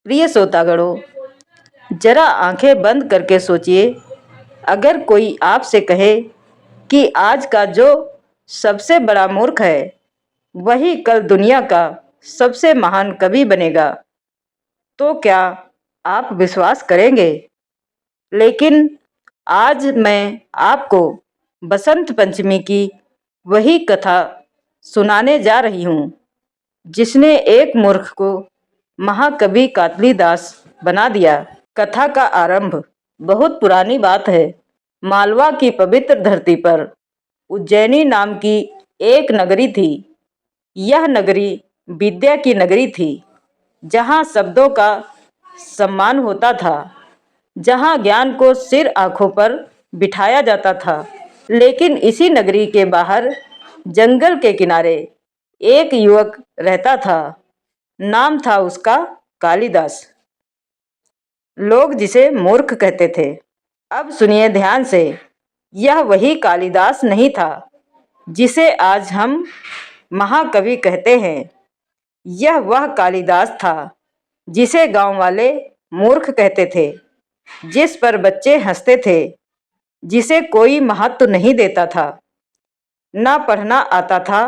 प्रिय श्रोतागणों, जरा आंखें बंद करके सोचिए, अगर कोई आपसे कहे कि आज का जो सबसे बड़ा मूर्ख है वही कल दुनिया का सबसे महान कवि बनेगा, तो क्या आप विश्वास करेंगे? लेकिन आज मैं आपको बसंत पंचमी की वही कथा सुनाने जा रही हूँ जिसने एक मूर्ख को महाकवि कालिदास बना दिया। कथा का आरंभ बहुत पुरानी बात है। मालवा की पवित्र धरती पर उज्जैनी नाम की एक नगरी थी। यह नगरी विद्या की नगरी थी, जहाँ शब्दों का सम्मान होता था, जहाँ ज्ञान को सिर आंखों पर बिठाया जाता था। लेकिन इसी नगरी के बाहर जंगल के किनारे एक युवक रहता था। नाम था उसका कालिदास। लोग जिसे मूर्ख कहते थे। अब सुनिए ध्यान से, यह वही कालिदास नहीं था जिसे आज हम महाकवि कहते हैं। यह वह कालिदास था जिसे गांव वाले मूर्ख कहते थे, जिस पर बच्चे हंसते थे, जिसे कोई महत्व नहीं देता था। ना पढ़ना आता था,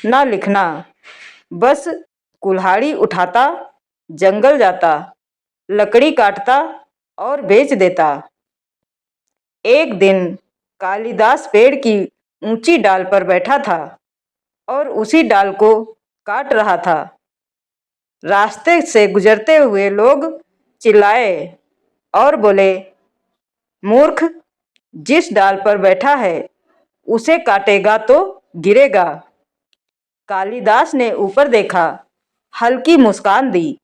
ना लिखना, बस कुल्हाड़ी उठाता, जंगल जाता, लकड़ी काटता और बेच देता। एक दिन कालिदास पेड़ की ऊंची डाल पर बैठा था और उसी डाल को काट रहा था। रास्ते से गुजरते हुए लोग चिल्लाए और बोले, मूर्ख, जिस डाल पर बैठा है उसे काटेगा तो गिरेगा। कालिदास ने ऊपर देखा, हल्की मुस्कान दी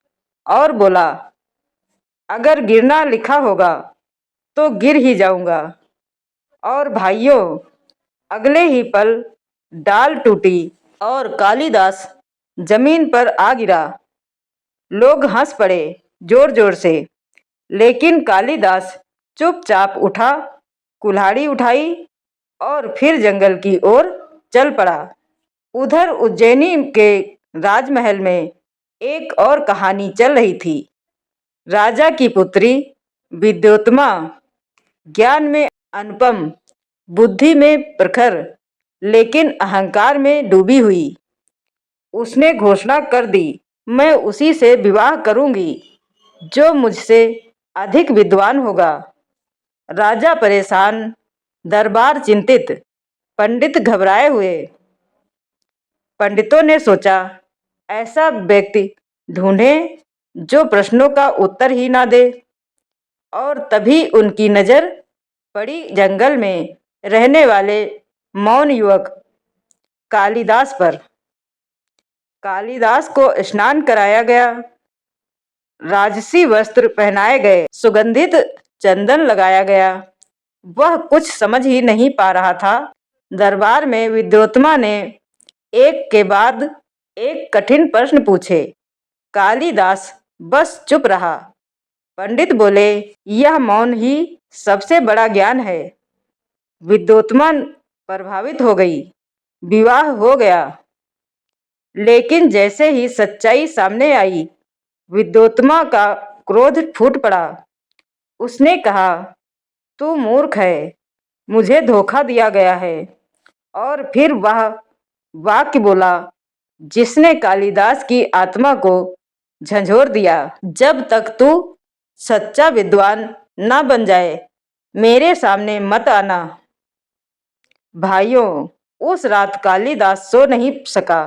और बोला, अगर गिरना लिखा होगा तो गिर ही जाऊंगा। और भाइयों, अगले ही पल डाल टूटी और कालिदास जमीन पर आ गिरा। लोग हंस पड़े जोर जोर से, लेकिन कालिदास चुपचाप उठा, कुल्हाड़ी उठाई और फिर जंगल की ओर चल पड़ा। उधर उज्जैनी के राजमहल में एक और कहानी चल रही थी। राजा की पुत्री विद्योत्तमा ज्ञान में अनुपम, बुद्धि में प्रखर, लेकिन अहंकार में डूबी हुई। उसने घोषणा कर दी, मैं उसी से विवाह करूंगी जो मुझसे अधिक विद्वान होगा। राजा परेशान, दरबार चिंतित, पंडित घबराए हुए। पंडितों ने सोचा, ऐसा व्यक्ति ढूंढें जो प्रश्नों का उत्तर ही ना दे। और तभी उनकी नज़र पड़ी जंगल में रहने वाले मौन युवक कालिदास पर। कालिदास को स्नान कराया गया, राजसी वस्त्र पहनाए गए, सुगंधित चंदन लगाया गया। वह कुछ समझ ही नहीं पा रहा था। दरबार में विद्योत्तमा ने एक के बाद एक कठिन प्रश्न पूछे। कालिदास बस चुप रहा। पंडित बोले, यह मौन ही सबसे बड़ा ज्ञान है। विद्योत्तमा प्रभावित हो गई। विवाह हो गया। लेकिन जैसे ही सच्चाई सामने आई, विद्योत्तमा का क्रोध फूट पड़ा। उसने कहा, तू मूर्ख है, मुझे धोखा दिया गया है। और फिर वह वाक्य बोला जिसने कालिदास की आत्मा को झंझोर दिया, जब तक तू सच्चा विद्वान ना बन जाए, मेरे सामने मत आना। भाइयों, उस रात कालिदास सो नहीं सका।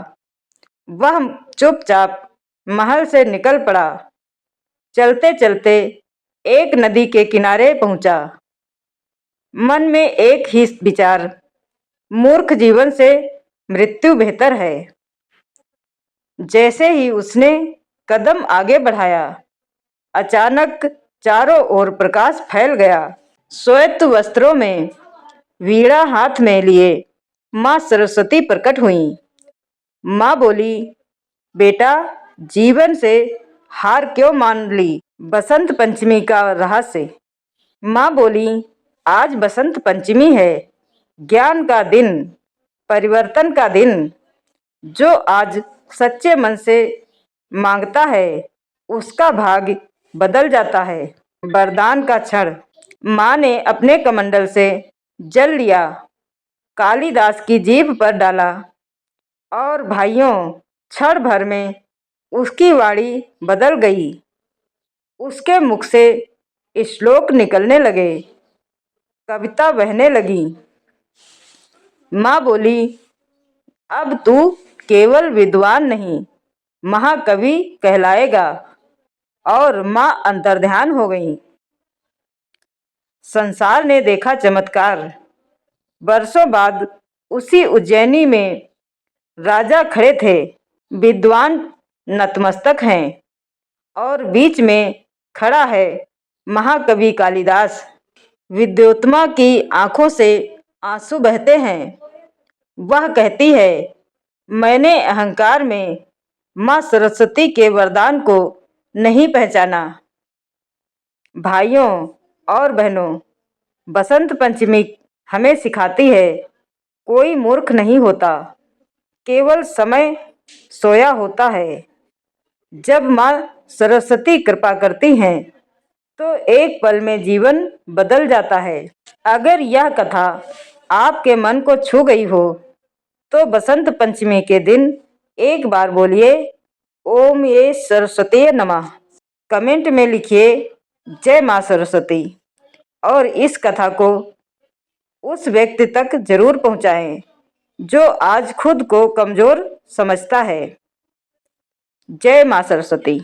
वह चुपचाप महल से निकल पड़ा। चलते चलते एक नदी के किनारे पहुंचा। मन में एक ही विचार, मूर्ख जीवन से मृत्यु बेहतर है। जैसे ही उसने कदम आगे बढ़ाया, अचानक चारों ओर प्रकाश फैल गया। श्वेत वस्त्रों में, वीणा हाथ में लिए माँ सरस्वती प्रकट हुई। माँ बोली, बेटा, जीवन से हार क्यों मान ली? बसंत पंचमी का रहस्य। माँ बोली, आज बसंत पंचमी है, ज्ञान का दिन, परिवर्तन का दिन। जो आज सच्चे मन से मांगता है उसका भाग्य बदल जाता है। वरदान का क्षण। माँ ने अपने कमंडल से जल लिया, कालिदास की जीभ पर डाला और भाइयों, क्षण भर में उसकी वाणी बदल गई। उसके मुख से श्लोक निकलने लगे, कविता बहने लगी। माँ बोली, अब तू केवल विद्वान नहीं, महाकवि कहलाएगा। और माँ अंतर्ध्यान हो गई। संसार ने देखा चमत्कार। वर्षों बाद उसी उज्जैनी में राजा खड़े थे। विद्वान नतमस्तक हैं और बीच में खड़ा है महाकवि कालिदास। विद्योत्मा की आंखों से आंसू बहते हैं। वह कहती है, मैंने अहंकार में माँ सरस्वती के वरदान को नहीं पहचाना। भाइयों और बहनों, बसंत पंचमी हमें सिखाती है, कोई मूर्ख नहीं होता, केवल समय सोया होता है। जब माँ सरस्वती कृपा करती हैं तो एक पल में जीवन बदल जाता है। अगर यह कथा आपके मन को छू गई हो तो बसंत पंचमी के दिन एक बार बोलिए, ओम ये सरस्वती नमः। कमेंट में लिखिए, जय माँ सरस्वती। और इस कथा को उस व्यक्ति तक जरूर पहुंचाएं जो आज खुद को कमजोर समझता है। जय माँ सरस्वती।